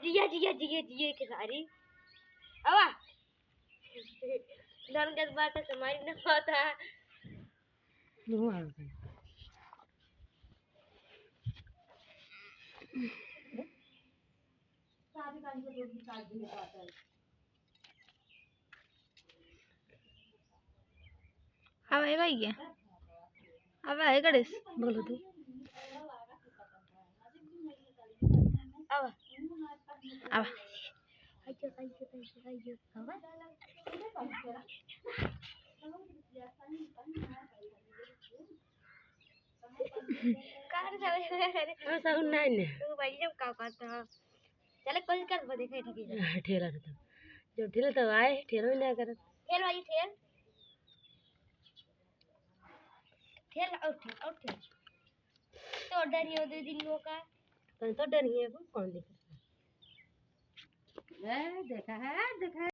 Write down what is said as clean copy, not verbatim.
जिया जिया जिया जिया के सारी आवा धन के बात समारी न पता सारी कान को रोटी काट दी पाता अब है भाई क्या अब है कड़ेस बोलो तू अब अब आइयो आइयो आइयो कार ऐसा नहीं ने तो भाई जब का करता चले कोई कर बदे के ठकी ठेला था जब ठेला तो आए ठेला में ना कर ठेल भाई ठेल ठेल और ठेल तो डरियो दे दिन का तो डरिए कौन देखा है देखा है